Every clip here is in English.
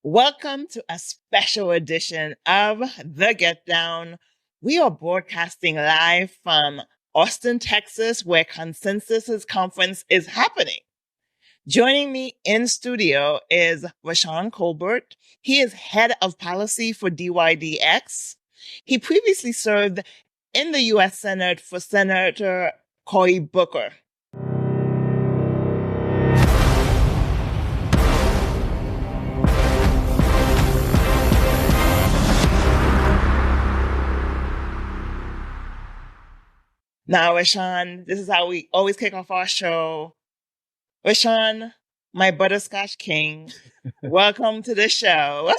Welcome to a special edition of The Get Down. We are broadcasting live from Austin, Texas, where Consensus Conference is happening. Joining me in studio is Rashan Colbert. He is head of policy for dYdX. He previously served in the U.S. Senate for Senator Cory Booker. Now, Rashan, this is how we always kick off our show. Rashan, my butterscotch king, welcome to the show.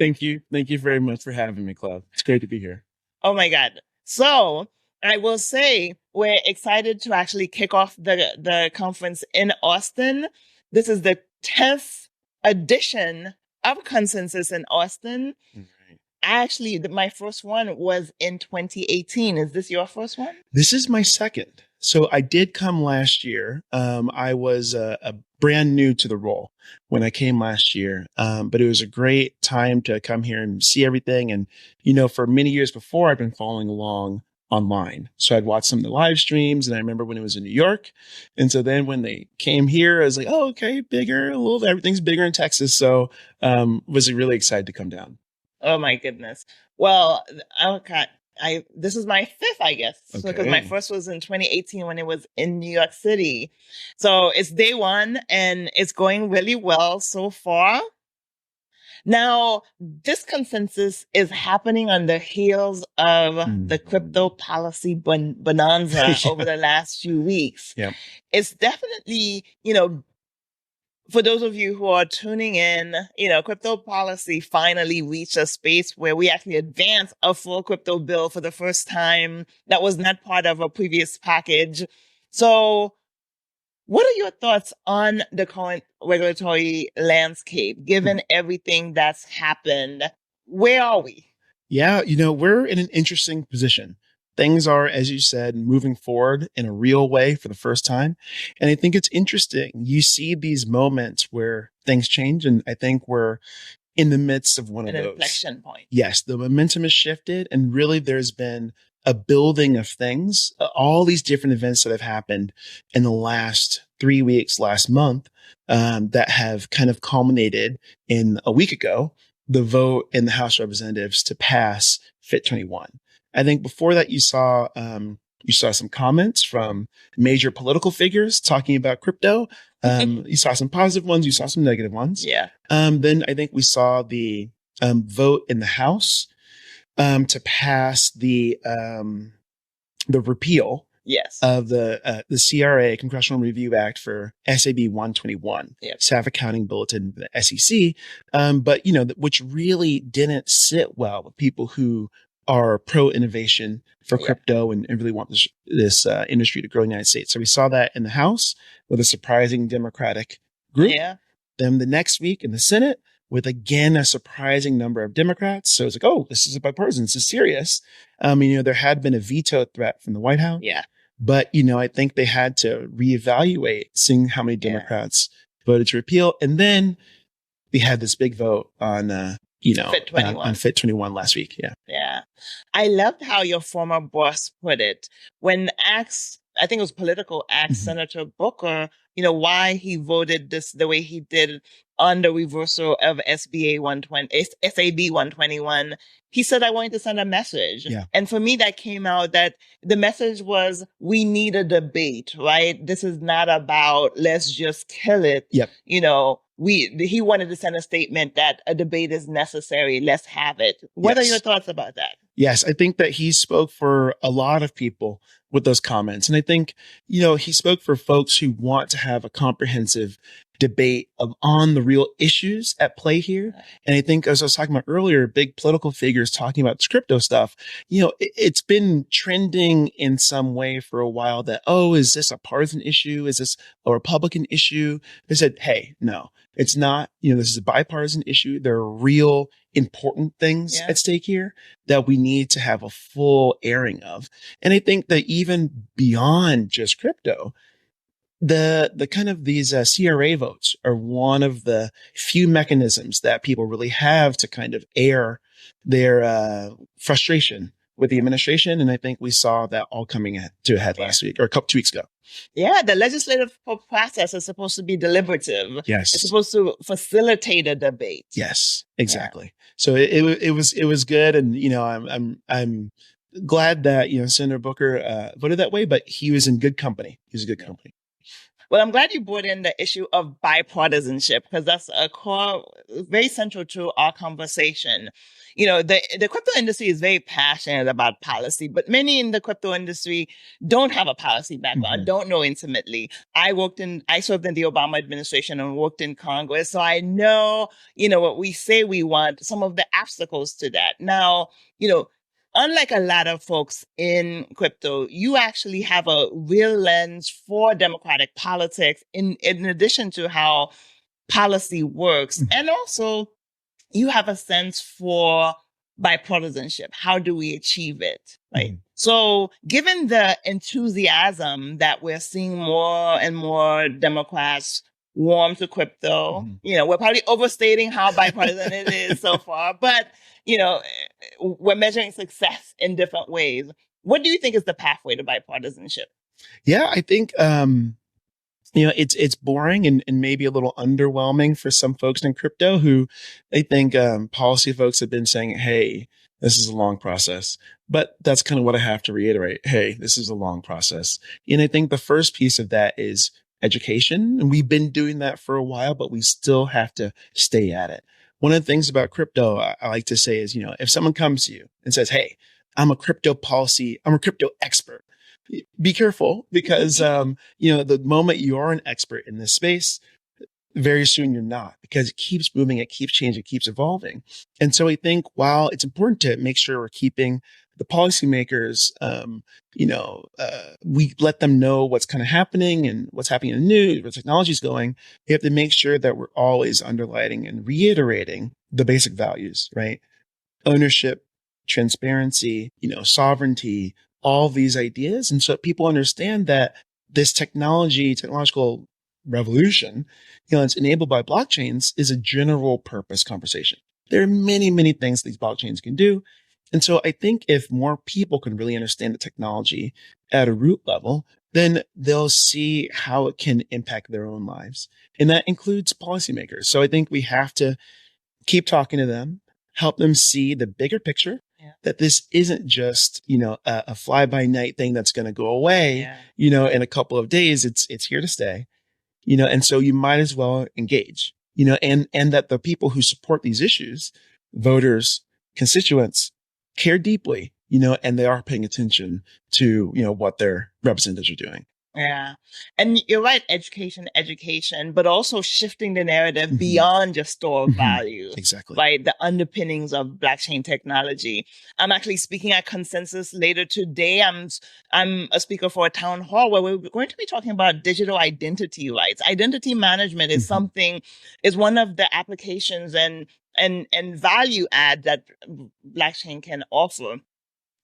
Thank you. Thank you very much for having me, Cloud. It's great to be here. Oh my God. So I will say we're excited to actually kick off the conference in Austin. This is the 10th edition of Consensus in Austin. Actually, my first one was in 2018. Is this your first one? This is my second. So I did come last year. I was a brand new to the role when I came last year. But it was a great time to come here and see everything. And, for many years before, I've been following along online. So I'd watch some of the live streams, and I remember when it was in New York. And so then when they came here, I was like, oh, okay, bigger, everything's bigger in Texas. So was really excited to come down. Oh my goodness. Well, okay. This is my fifth, I guess, because my first was in 2018 when it was in New York City. So it's day one and it's going really well so far. Now, this consensus is happening on the heels of the crypto policy bonanza over the last few weeks. Yeah. It's definitely, for those of you who are tuning in, crypto policy finally reached a space where we actually advance a full crypto bill for the first time that was not part of a previous package. So what are your thoughts on the current regulatory landscape, given everything that's happened? Where are we? Yeah, we're in an interesting position. Things are, as you said, moving forward in a real way for the first time. And I think it's interesting. You see these moments where things change. And I think we're in the midst of one of those. An inflection point. Yes, the momentum has shifted. And really, there's been a building of things, all these different events that have happened in the last 3 weeks, last month, that have kind of culminated in a week ago, the vote in the House of Representatives to pass FIT 21. I think before that, you saw some comments from major political figures talking about crypto. You saw some positive ones. You saw some negative ones. Yeah. Then I think we saw the vote in the House to pass the repeal yes. of the CRA, Congressional Review Act, for SAB 121, Staff Accounting Bulletin, the SEC. But which really didn't sit well with people who are pro-innovation for crypto and really want this industry to grow in the United States. So we saw that in the House with a surprising Democratic group. Yeah. Then the next week in the Senate with, again, a surprising number of Democrats. So it's like, oh, this is bipartisan. This is serious. There had been a veto threat from the White House. Yeah. But, I think they had to reevaluate seeing how many Democrats voted to repeal. And then we had this big vote on FIT 21. On FIT 21 last week. Yeah. Yeah. I loved how your former boss put it. When asked, I think it was Political, asked Senator Booker, why he voted the way he did on the reversal of SAB 121. He said, I wanted to send a message. Yeah. And for me, that came out that the message was, we need a debate, right? This is not about, let's just kill it. Yep. He wanted to send a statement that a debate is necessary. Let's have it. What are your thoughts about that? Yes, I think that he spoke for a lot of people with those comments. And I think, he spoke for folks who want to have a comprehensive debate on the real issues at play here. And I think, as I was talking about earlier, big political figures talking about this crypto stuff, it's been trending in some way for a while that, oh, is this a partisan issue? Is this a Republican issue? They said, hey, no, it's not. This is a bipartisan issue. There are real important things at stake here that we need to have a full airing of. And I think that even beyond just crypto, the kind of these CRA votes are one of the few mechanisms that people really have to kind of air their frustration with the administration. And I think we saw that all coming to a head last week or 2 weeks ago. Yeah, the legislative process is supposed to be deliberative. Yes. It's supposed to facilitate a debate. Yes, exactly. Yeah. So it was good. And, I'm glad that, Senator Booker voted that way, but he was in good company. He was a good company. Well, I'm glad you brought in the issue of bipartisanship, because that's a core, very central to our conversation. The crypto industry is very passionate about policy, but many in the crypto industry don't have a policy background, don't know intimately. I served in the Obama administration and worked in Congress. So I know, what we say we want, some of the obstacles to that. Now, unlike a lot of folks in crypto, you actually have a real lens for democratic politics in addition to how policy works. And also, you have a sense for bipartisanship. How do we achieve it? Right. So given the enthusiasm that we're seeing more and more Democrats warm to crypto, we're probably overstating how bipartisan it is so far, but we're measuring success in different ways. What do you think is the pathway to bipartisanship? Yeah, I think, it's boring and maybe a little underwhelming for some folks in crypto who they think policy folks have been saying, hey, this is a long process. But that's kind of what I have to reiterate. Hey, this is a long process. And I think the first piece of that is education. And we've been doing that for a while, but we still have to stay at it. One of the things about crypto I like to say is, if someone comes to you and says, hey, I'm a crypto expert, be careful because, the moment you're an expert in this space, very soon you're not, because it keeps moving, it keeps changing, it keeps evolving. And so I think while it's important to make sure we're keeping the policymakers, we let them know what's kind of happening and what's happening in the news, where technology is going. We have to make sure that we're always underlining and reiterating the basic values, right? Ownership, transparency, sovereignty, all these ideas. And so people understand that this technological revolution, it's enabled by blockchains, is a general purpose conversation. There are many, many things these blockchains can do. And so I think if more people can really understand the technology at a root level, then they'll see how it can impact their own lives. And that includes policymakers. So I think we have to keep talking to them, help them see the bigger picture, that this isn't just, a fly by night thing that's going to go away, in a couple of days. It's here to stay, and so you might as well engage, and that the people who support these issues, voters, constituents, care deeply, and they are paying attention to, what their representatives are doing. Yeah. And you're right, education, but also shifting the narrative beyond just store of value. Exactly. Right. The underpinnings of blockchain technology. I'm actually speaking at Consensus later today. I'm a speaker for a town hall where we're going to be talking about digital identity rights. Identity management is is one of the applications and value add that blockchain can offer.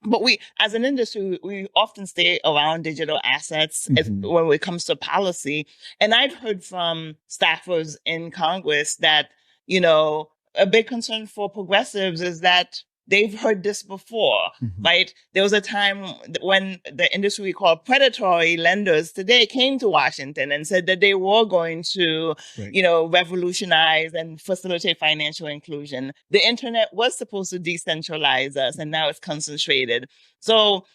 But as an industry, we often stay around digital assets when it comes to policy. And I've heard from staffers in Congress that, a big concern for progressives is that they've heard this before, right? There was a time when the industry we call predatory lenders today came to Washington and said that they were going to, revolutionize and facilitate financial inclusion. The internet was supposed to decentralize us, and now it's concentrated. So,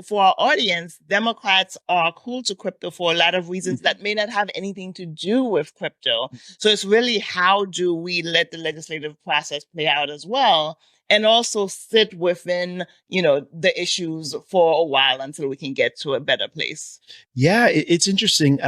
for our audience, Democrats are cool to crypto for a lot of reasons that may not have anything to do with crypto. So it's really, how do we let the legislative process play out as well, and also sit within, the issues for a while until we can get to a better place? Yeah, it's interesting.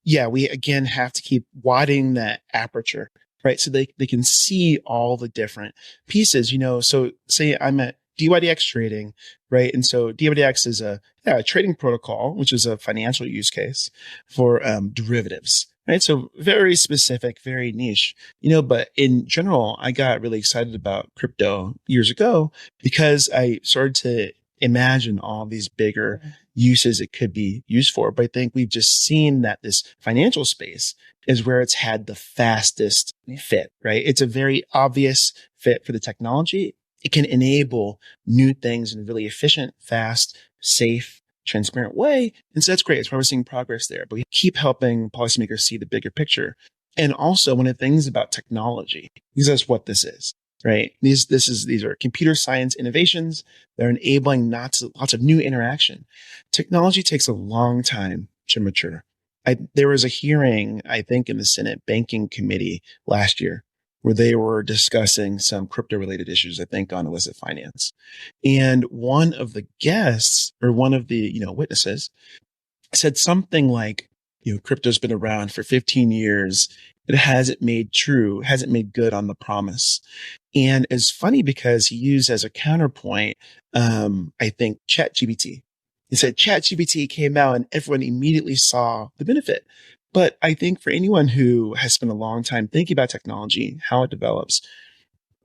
We again have to keep widening that aperture, right? So they can see all the different pieces, so say I'm at dYdX trading, right? And so dYdX is a trading protocol, which is a financial use case for derivatives, right? So very specific, very niche, but in general, I got really excited about crypto years ago because I started to imagine all these bigger uses it could be used for. But I think we've just seen that this financial space is where it's had the fastest fit, right? It's a very obvious fit for the technology. It can enable new things in a really efficient, fast, safe, transparent way. And so that's great. It's why we're seeing progress there. But we keep helping policymakers see the bigger picture. And also one of the things about technology, because that's what this is, right? These are computer science innovations. They're enabling lots of new interaction. Technology takes a long time to mature. There was a hearing, I think, in the Senate Banking Committee last year where they were discussing some crypto related issues, I think, on illicit finance. And one of the guests or one of the, witnesses said something like, crypto's been around for 15 years. It hasn't made good on the promise. And it's funny because he used as a counterpoint, I think ChatGPT. He said ChatGPT came out and everyone immediately saw the benefit. But I think for anyone who has spent a long time thinking about technology, how it develops,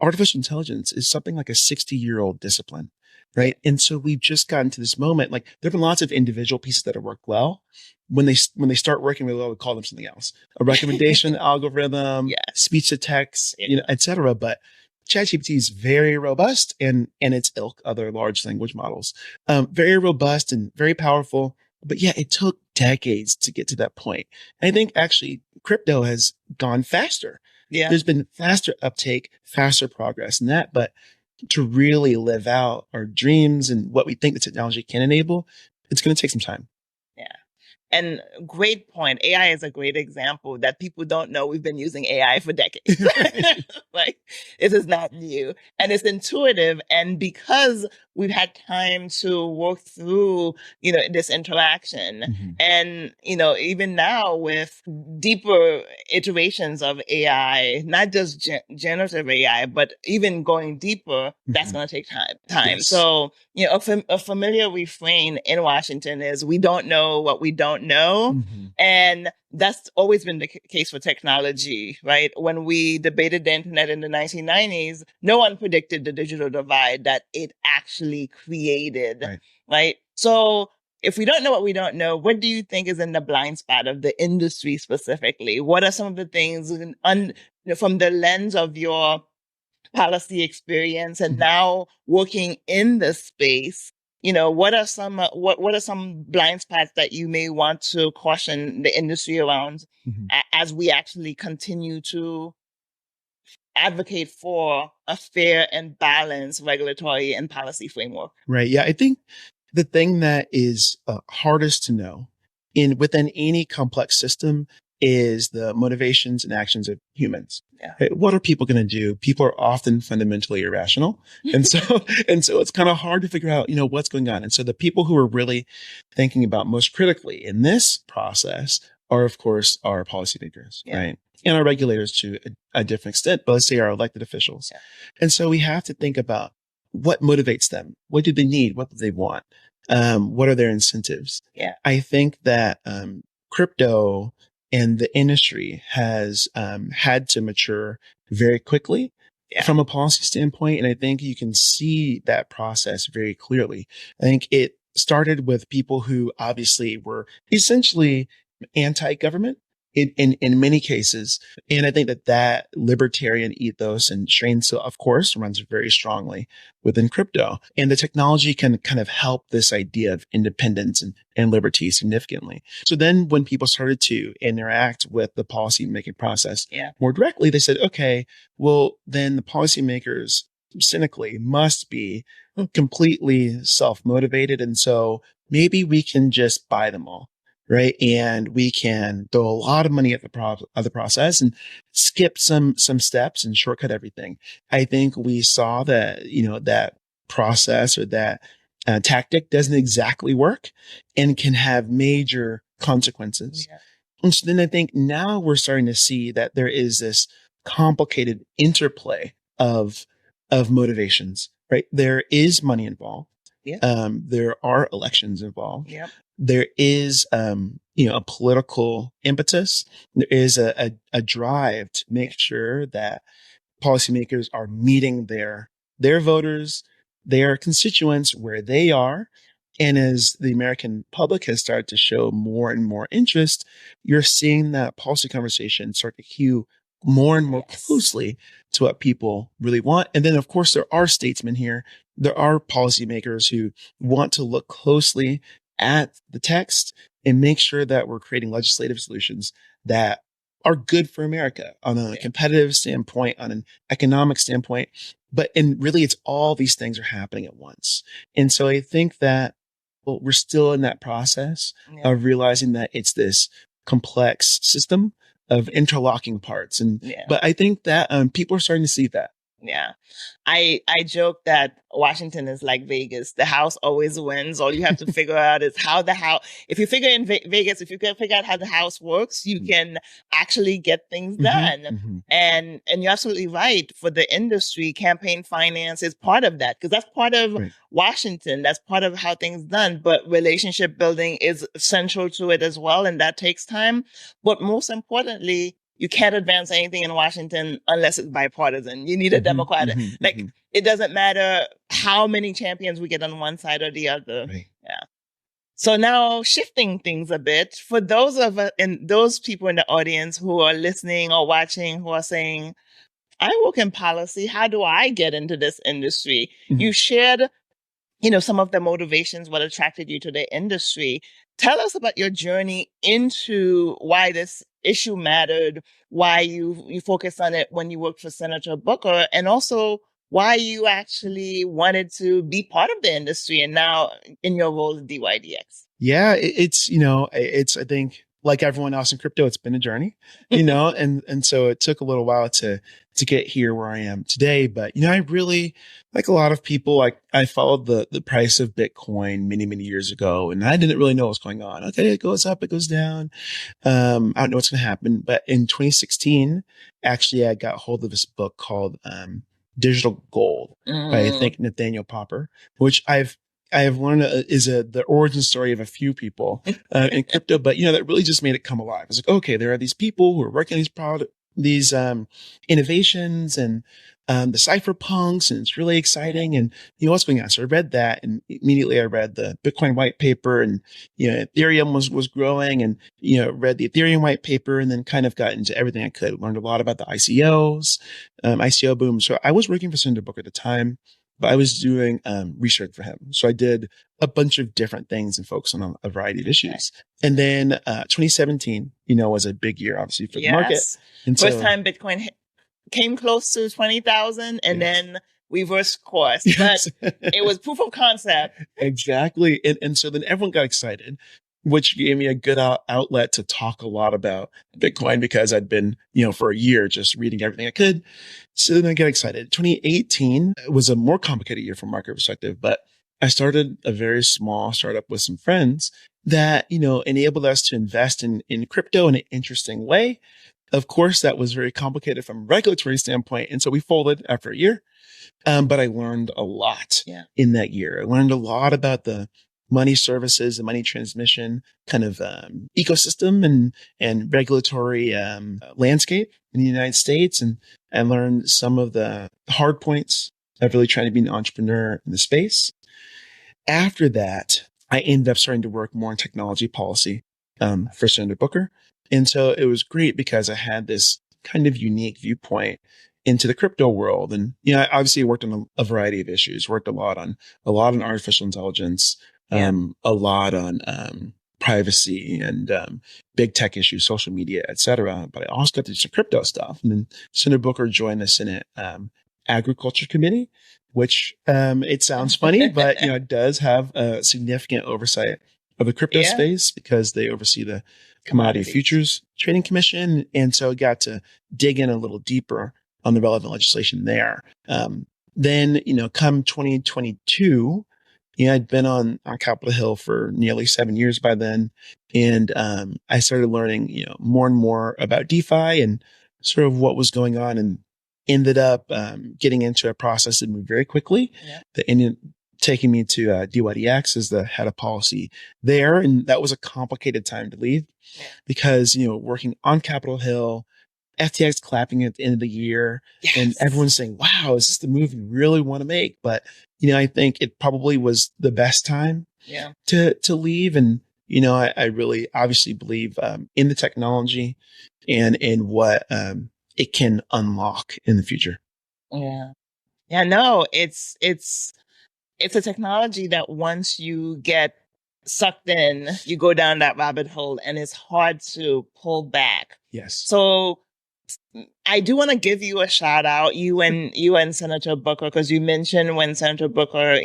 artificial intelligence is something like a 60-year-old discipline, right? And so we've just gotten to this moment. Like there have been lots of individual pieces that have worked well. When they start working really well, we call them something else, a recommendation algorithm, speech to text, et cetera. But ChatGPT is very robust and its ilk, other large language models, very robust and very powerful. But yeah, it took decades to get to that point. And I think actually crypto has gone faster. Yeah. There's been faster uptake, faster progress in that. But to really live out our dreams and what we think the technology can enable, it's going to take some time. Yeah. And great point. AI is a great example that people don't know we've been using AI for decades. Like, this is not new. And it's intuitive. And because we've had time to work through, this interaction and, even now with deeper iterations of AI, not just generative AI, but even going deeper, that's going to take time. Yes. So, a familiar refrain in Washington is we don't know what we don't know. And that's always been the case for technology, right? When we debated the internet in the 1990s, no one predicted the digital divide that it actually created, right? So if we don't know what we don't know, what do you think is in the blind spot of the industry specifically? What are some of the things from the lens of your policy experience and now working in the space? What are some blind spots that you may want to caution the industry around as we actually continue to advocate for a fair and balanced regulatory and policy framework? Right. Yeah. I think the thing that is hardest to know within any complex system is the motivations and actions of humans. Yeah. Right? What are people going to do? People are often fundamentally irrational. And so it's kind of hard to figure out, what's going on. And so the people who are really thinking about most critically in this process are, of course, our policymakers, right? And our regulators to a different extent, but let's say our elected officials. Yeah. And so we have to think about what motivates them. What do they need? What do they want? What are their incentives? Yeah. I think that crypto and the industry has had to mature very quickly from a policy standpoint. And I think you can see that process very clearly. I think it started with people who obviously were essentially anti-government in many cases. And I think that libertarian ethos and strain, so of course, runs very strongly within crypto. And the technology can kind of help this idea of independence and liberty significantly. So then when people started to interact with the policymaking process more directly, they said, okay, well, then the policymakers cynically must be completely self-motivated. And so maybe we can just buy them all. Right. And we can throw a lot of money at the process and skip some steps and shortcut everything. I think we saw that, that process or that tactic doesn't exactly work and can have major consequences. Yeah. And so then I think now we're starting to see that there is this complicated interplay of motivations, right? There is money involved. Yeah. There are elections involved. Yep. There is, a political impetus. There is a drive to make sure that policymakers are meeting their voters, their constituents where they are. And as the American public has started to show more and more interest, you're seeing that policy conversation start to hew more and more closely to what people really want. And then, of course, there are statesmen here. There are policymakers who want to look closely at the text and make sure that we're creating legislative solutions that are good for America on a competitive standpoint, on an economic standpoint. And really, it's all these things are happening at once. And so I think that we're still in that process of realizing that it's this complex system of interlocking parts. But I think that people are starting to see that. Yeah. I joke that Washington is like Vegas. The house always wins. All you have to figure out is how the house, if you figure in Vegas, if you can figure out how the house works, you can actually get things done. And you're absolutely right. For the industry, campaign finance is part of that because that's part of Washington. That's part of how things done. But relationship building is central to it as well. And that takes time. But most importantly, you can't advance anything in Washington unless it's bipartisan. You need a Democrat. It doesn't matter how many champions we get on one side or the other. Yeah. So now shifting things a bit for those of us and those people in the audience who are listening or watching who are saying, I work in policy. How do I get into this industry? You shared, some of the motivations, what attracted you to the industry. Tell us about your journey into why this issue mattered, why you focused on it when you worked for Senator Booker, and also why you actually wanted to be part of the industry and now in your role at dYdX. Yeah, it's, I think, like everyone else in crypto, it's been a journey, and so it took a little while to get here where I am today. But, I really, like a lot of people, I followed the price of Bitcoin many, many years ago, and I didn't really know what was going on. Okay, it goes up, it goes down. I don't know what's going to happen. But in 2016, actually, I got hold of this book called Digital Gold by, I think, Nathaniel Popper, which I have learned is the origin story of a few people in crypto, but that really just made it come alive. It's like, okay, there are these people who are working on these innovations and the cypherpunks, and it's really exciting. And what's going on? So I read that, and immediately I read the Bitcoin white paper, and Ethereum was growing, and read the Ethereum white paper, and then kind of got into everything I could. Learned a lot about the ICOs, ICO boom. So I was working for Senator Booker at the time, but I was doing research for him. So I did a bunch of different things and focused on a variety of issues. And then 2017, was a big year, obviously, for the market. And first time Bitcoin came close to 20,000, and then we reversed course. But it was proof of concept. Exactly. And so then everyone got excited, which gave me a good outlet to talk a lot about Bitcoin because I'd been, for a year just reading everything I could. So then I got excited. 2018 was a more complicated year from a market perspective, but I started a very small startup with some friends that, enabled us to invest in crypto in an interesting way. Of course, that was very complicated from a regulatory standpoint. And so we folded after a year. But I learned a lot in that year. I learned a lot about the money services and money transmission kind of ecosystem and regulatory landscape in the United States. And I learned some of the hard points of really trying to be an entrepreneur in the space. After that, I ended up starting to work more in technology policy for Senator Booker. And so it was great because I had this kind of unique viewpoint into the crypto world. And, I obviously worked on a variety of issues, worked a lot on artificial intelligence, a lot on privacy and big tech issues, social media, et cetera. But I also got to do some crypto stuff. And then Senator Booker joined the Senate Agriculture Committee, which it sounds funny, but, it does have a significant oversight of the crypto space because they oversee the Commodity Futures Trading Commission. And so I got to dig in a little deeper on the relevant legislation there. Then, come 2022, I'd been on Capitol Hill for nearly 7 years by then. And I started learning, more and more about DeFi and sort of what was going on, and ended up getting into a process that moved very quickly. That ended taking me to dYdX as the head of policy there. And that was a complicated time to leave because, working on Capitol Hill, FTX clapping at the end of the year, Yes. and everyone's saying, wow, is this the move you really want to make? But, I think it probably was the best time to leave. And, I really obviously believe in the technology and in what it can unlock in the future. Yeah. Yeah, no, it's a technology that once you get sucked in, you go down that rabbit hole and it's hard to pull back. Yes. So I do want to give you a shout out, you and Senator Booker, because you mentioned when Senator Booker,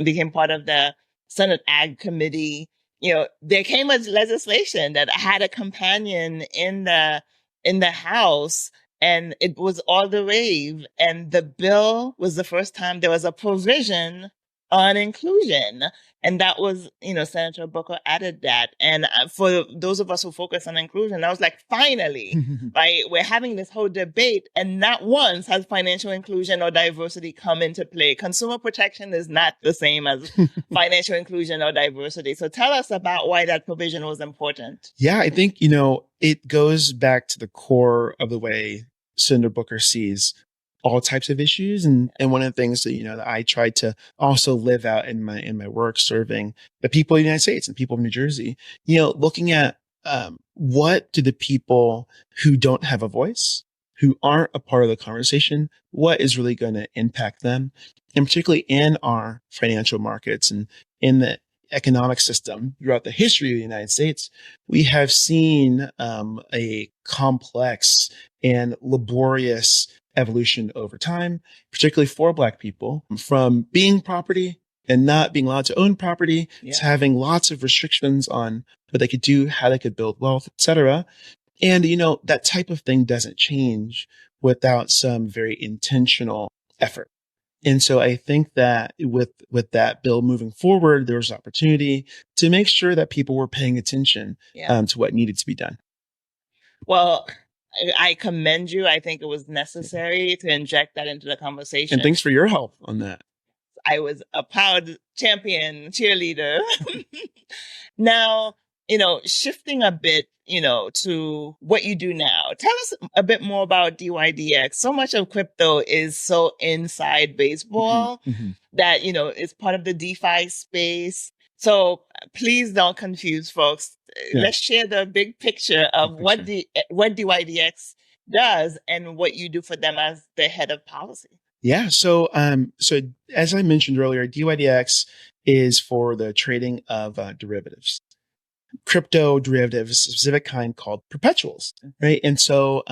became part of the Senate Ag Committee, there came a legislation that had a companion in the House, and it was all the rave. And the bill was the first time there was a provision on inclusion. And that was, Senator Booker added that. And for those of us who focus on inclusion, I was like, finally, right? We're having this whole debate, and not once has financial inclusion or diversity come into play. Consumer protection is not the same as financial inclusion or diversity. So tell us about why that provision was important. Yeah, I think, it goes back to the core of the way Senator Booker sees all types of issues. And one of the things that, that I tried to also live out in my work, serving the people of the United States and people of New Jersey, looking at what do the people who don't have a voice, who aren't a part of the conversation, what is really going to impact them, and particularly in our financial markets and in the economic system throughout the history of the United States, we have seen a complex and laborious evolution over time, particularly for Black people, from being property and not being allowed to own property to having lots of restrictions on what they could do, how they could build wealth, etc. And, that type of thing doesn't change without some very intentional effort. And so I think that with that bill moving forward, there was opportunity to make sure that people were paying attention to what needed to be done. Well, I commend you. I think it was necessary to inject that into the conversation. And thanks for your help on that. I was a proud champion cheerleader. Now, shifting a bit, to what you do now. Tell us a bit more about dYdX. So much of crypto is so inside baseball that, is part of the DeFi space. So please don't confuse folks. Let's share the big picture of what dYdX does and what you do for them as the head of policy. Yeah. So as I mentioned earlier, dYdX is for the trading of derivatives. Crypto derivatives, a specific kind called perpetuals, right? And so,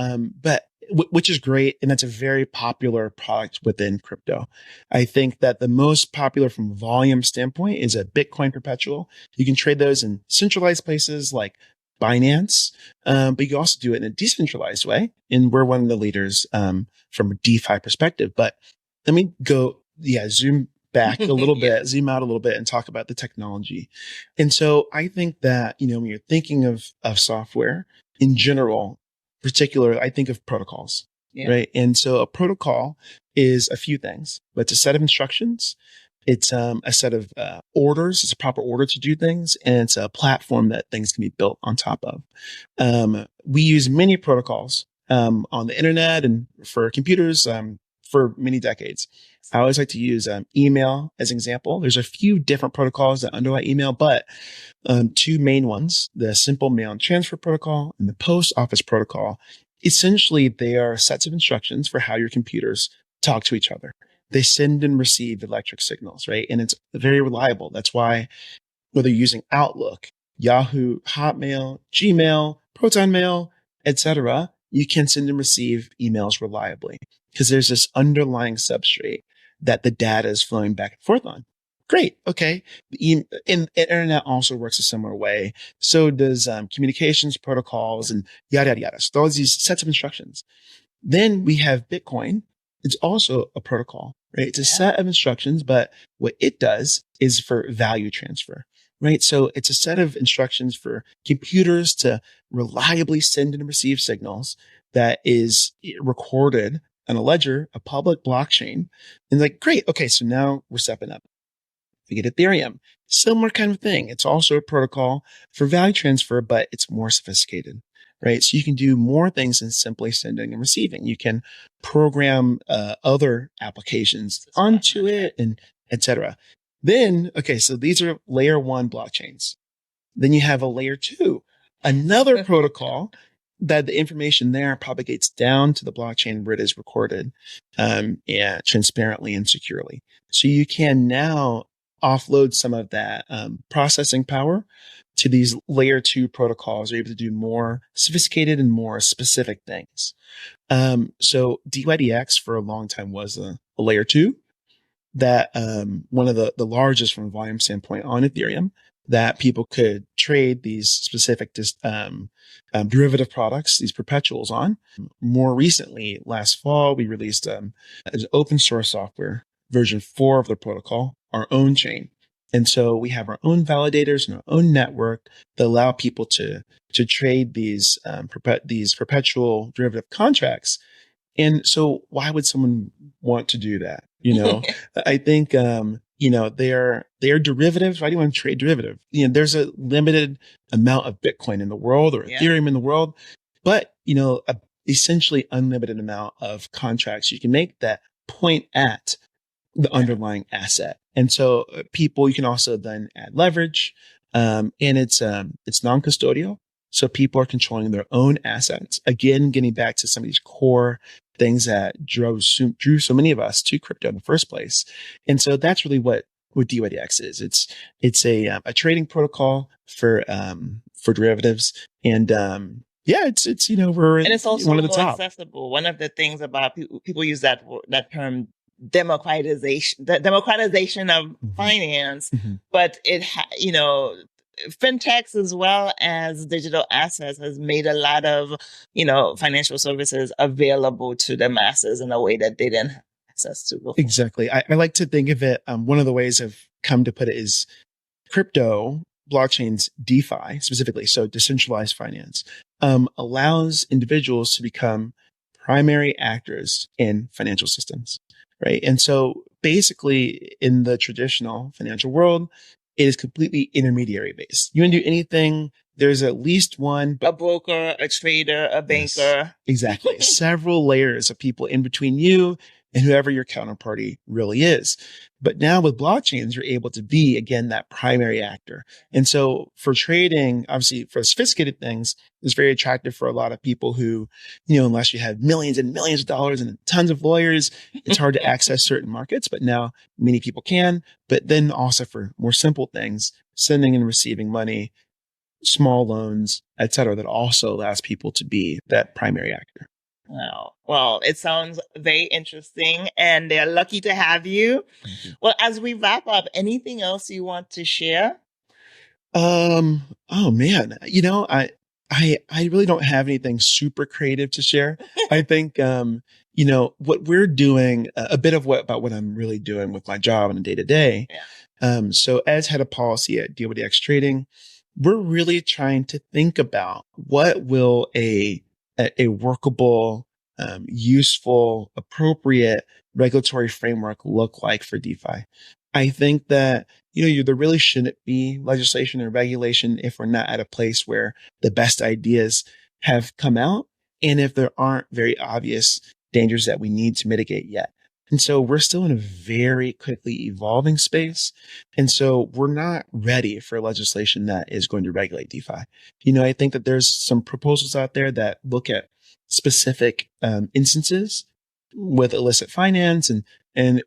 which is great. And that's a very popular product within crypto. I think that the most popular from a volume standpoint is a Bitcoin perpetual. You can trade those in centralized places like Binance, but you can also do it in a decentralized way. And we're one of the leaders from a DeFi perspective. But let me zoom back a little bit, zoom out a little bit and talk about the technology. And so I think that, when you're thinking of software in general, particular, I think of protocols, right? And so a protocol is a few things, but it's a set of instructions. It's a set of orders. It's a proper order to do things. And it's a platform that things can be built on top of. We use many protocols on the internet and for computers for many decades. I always like to use email as an example. There's a few different protocols that underlie email, but two main ones, the simple mail and transfer protocol and the post office protocol. Essentially, they are sets of instructions for how your computers talk to each other. They send and receive electric signals, right? And it's very reliable. That's why whether you're using Outlook, Yahoo, Hotmail, Gmail, Proton Mail, etc., you can send and receive emails reliably because there's this underlying substrate that the data is flowing back and forth on. Great. Okay. And internet also works a similar way. So does communications protocols and yada, yada, yada. So all these sets of instructions. Then we have Bitcoin. It's also a protocol, right? It's a set of instructions, but what it does is for value transfer, right? So it's a set of instructions for computers to reliably send and receive signals that is recorded on a ledger, a public blockchain. And like, great. Okay. So now we're stepping up. We get Ethereum, similar kind of thing. It's also a protocol for value transfer, but it's more sophisticated. right? So you can do more things than simply sending and receiving. You can program other applications onto it and etc. Then, okay, so these are layer 1 blockchains. Then you have a layer 2, another protocol that the information there propagates down to the blockchain where it is recorded, and transparently and securely. So you can now offload some of that processing power to these layer 2 protocols. You're able to do more sophisticated and more specific things. So dYdX for a long time was a layer 2 that one of the largest from a volume standpoint on Ethereum, that people could trade these specific derivative products, these perpetuals on. More recently, last fall, we released an open source software, version 4 of the protocol, our own chain. And so we have our own validators and our own network that allow people to trade these perpetual derivative contracts. And so why would someone want to do that? I think, they're derivatives. Why do you want to trade derivative? There's a limited amount of Bitcoin in the world or Ethereum in the world, but, a essentially unlimited amount of contracts you can make that point at the underlying asset. And so you can also then add leverage, and it's non-custodial. So people are controlling their own assets. Again, getting back to some of these core things that drew so many of us to crypto in the first place. And so that's really what dYdX is. It's a trading protocol for derivatives. And we're and it's also one of the more top. accessible. One of the things about people use that term democratization of finance, but it fintechs as well as digital assets has made a lot of, financial services available to the masses in a way that they didn't have access to before. Exactly. I like to think of it, one of the ways I've come to put it is crypto blockchains, DeFi specifically, so decentralized finance, allows individuals to become primary actors in financial systems, right? And so basically in the traditional financial world, it is completely intermediary based. You want to do anything, there's at least one. A broker, a trader, a banker. Yes, exactly. Several layers of people in between you and whoever your counterparty really is. But now with blockchains, you're able to be, again, that primary actor. And so for trading, obviously for sophisticated things, it's very attractive for a lot of people who, unless you have millions and millions of dollars and tons of lawyers, it's hard to access certain markets. But now many people can. But then also for more simple things, sending and receiving money, small loans, et cetera, that also allows people to be that primary actor. Wow. Well, it sounds very interesting, and they're lucky to have you. Well, as we wrap up, anything else you want to share? Oh man, I really don't have anything super creative to share. I think, what we're doing, a bit of about what I'm really doing with my job on a day to day. So as head of policy at dYdX Trading, we're really trying to think about what will a workable, useful, appropriate regulatory framework look like for DeFi. I think that, there really shouldn't be legislation or regulation if we're not at a place where the best ideas have come out and if there aren't very obvious dangers that we need to mitigate yet. And so we're still in a very quickly evolving space. And so we're not ready for legislation that is going to regulate DeFi. I think that there's some proposals out there that look at specific instances with illicit finance and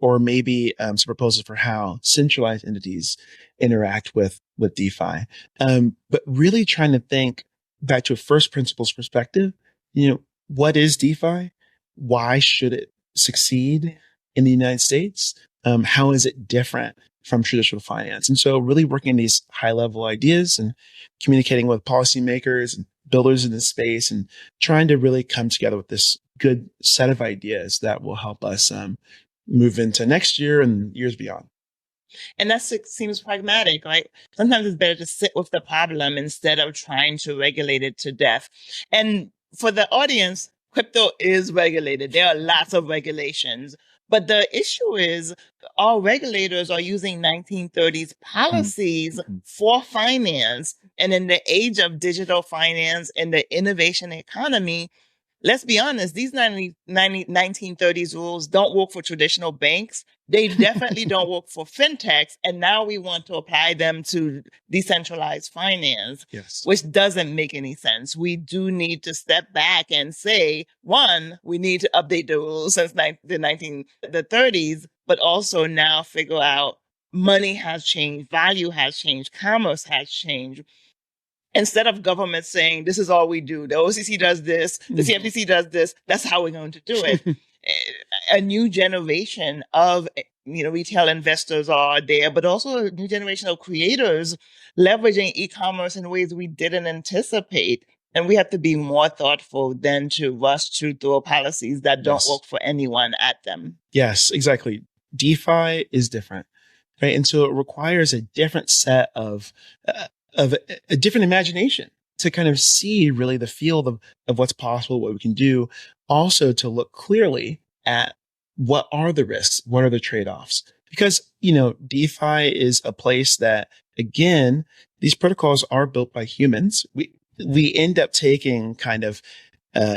or maybe some proposals for how centralized entities interact with DeFi. But really trying to think back to a first principles perspective, what is DeFi? Why should it succeed in the United States? How is it different from traditional finance? And so really working on these high level ideas and communicating with policymakers and builders in this space and trying to really come together with this good set of ideas that will help us move into next year and years beyond. And that seems pragmatic, right? Sometimes it's better to sit with the problem instead of trying to regulate it to death. And for the audience, crypto is regulated. There are lots of regulations. But the issue is our regulators are using 1930s policies for finance. And in the age of digital finance and the innovation economy, let's be honest, these 1930s rules don't work for traditional banks. They definitely don't work for fintechs. And now we want to apply them to decentralized finance, Yes. which doesn't make any sense. We do need to step back and say, one, we need to update the rules since the 30s, but also now figure out money has changed, value has changed, commerce has changed. Instead of government saying, this is all we do, the OCC does this, the CFTC does this, that's how we're going to do it. A new generation of retail investors are there, but also a new generation of creators leveraging e-commerce in ways we didn't anticipate. And we have to be more thoughtful than to rush to throw policies that don't work for anyone at them. Yes, exactly. DeFi is different, right? And so it requires a different set of a different imagination to kind of see really the field of what's possible, what we can do. Also to look clearly at what are the risks, what are the trade-offs? Because, DeFi is a place that, again, these protocols are built by humans. We end up taking kind of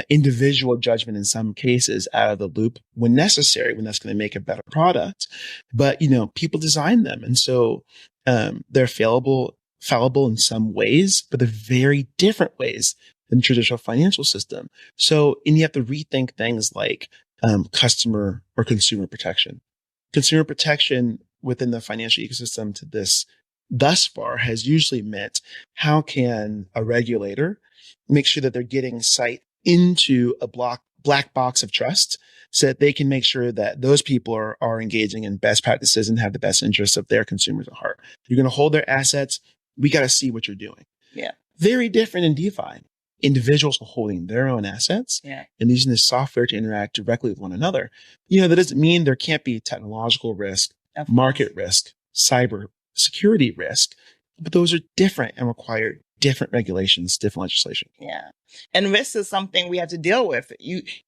individual judgment in some cases out of the loop when necessary, when that's going to make a better product. But, people design them. And so they're fallible in some ways, but they're very different ways than the traditional financial system. So, and you have to rethink things like customer or consumer protection. Consumer protection within the financial ecosystem to this thus far has usually meant how can a regulator make sure that they're getting sight into a black box of trust so that they can make sure that those people are engaging in best practices and have the best interests of their consumers at heart. You're going to hold their assets. We got to see what you're doing. Yeah. Very different in DeFi. Individuals are holding their own assets and using this software to interact directly with one another. That doesn't mean there can't be technological risk, market risk, cyber security risk, but those are different and require different regulations, different legislation. Yeah. And risk is something we have to deal with.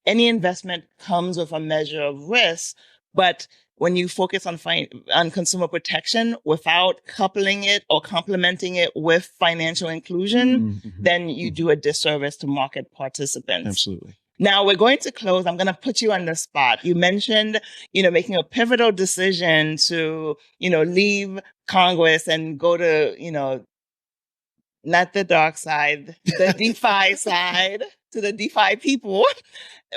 Any investment comes with a measure of risk, but when you focus on consumer protection without coupling it or complementing it with financial inclusion, then you do a disservice to market participants. Absolutely. Now we're going to close. I'm going to put you on the spot. You mentioned, making a pivotal decision to, leave Congress and go to, not the dark side, the DeFi side, to the DeFi people.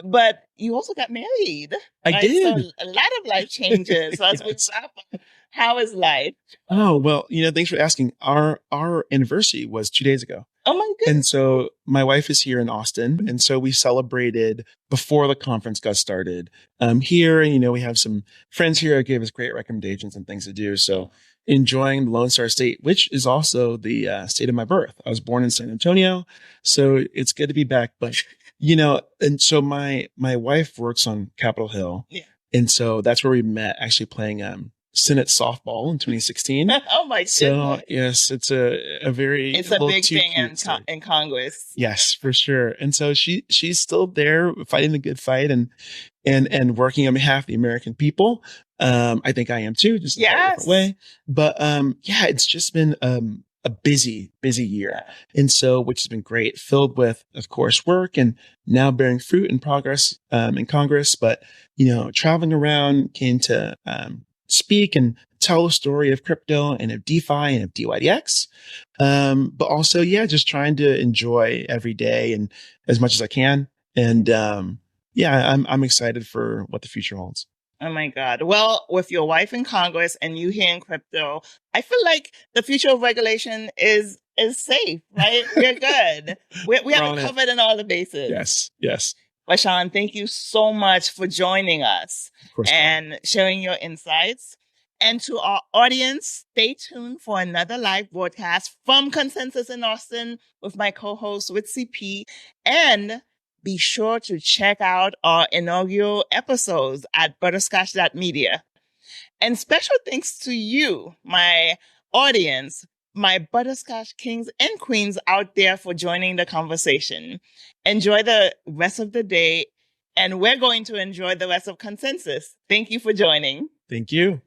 But you also got married. I did. So a lot of life changes. So as we wrap up, how is life? Oh, well, thanks for asking. Our anniversary was 2 days ago. Oh my goodness. And so my wife is here in Austin. And so we celebrated before the conference got started here. And, we have some friends here that gave us great recommendations and things to do. So enjoying the Lone Star State, which is also the state of my birth. I was born in San Antonio. So it's good to be back. But, and so my wife works on Capitol Hill. Yeah. And so that's where we met, actually playing Senate softball in 2016. Oh my goodness. So yes, it's a big thing in Congress. Yes, for sure. And so she's still there fighting the good fight and working on behalf of the American people. I think I am too, just in a different way. But it's just been a busy year. And so, which has been great, filled with, of course, work and now bearing fruit and progress in Congress. But, traveling around, came to speak and tell the story of crypto and of DeFi and of dYdX. But also, just trying to enjoy every day and as much as I can. And I'm excited for what the future holds. Oh my God. Well, with your wife in Congress and you here in crypto, I feel like the future of regulation is safe, right? We're good. We have it covered in all the bases. Yes. Rashan, thank you so much for joining us and sharing your insights. And to our audience, stay tuned for another live broadcast from Consensus in Austin with my co-host, with CP. And be sure to check out our inaugural episodes at butterscotch.media. And special thanks to you, my audience, my Butterscotch kings and queens out there for joining the conversation. Enjoy the rest of the day, and we're going to enjoy the rest of Consensus. Thank you for joining. Thank you.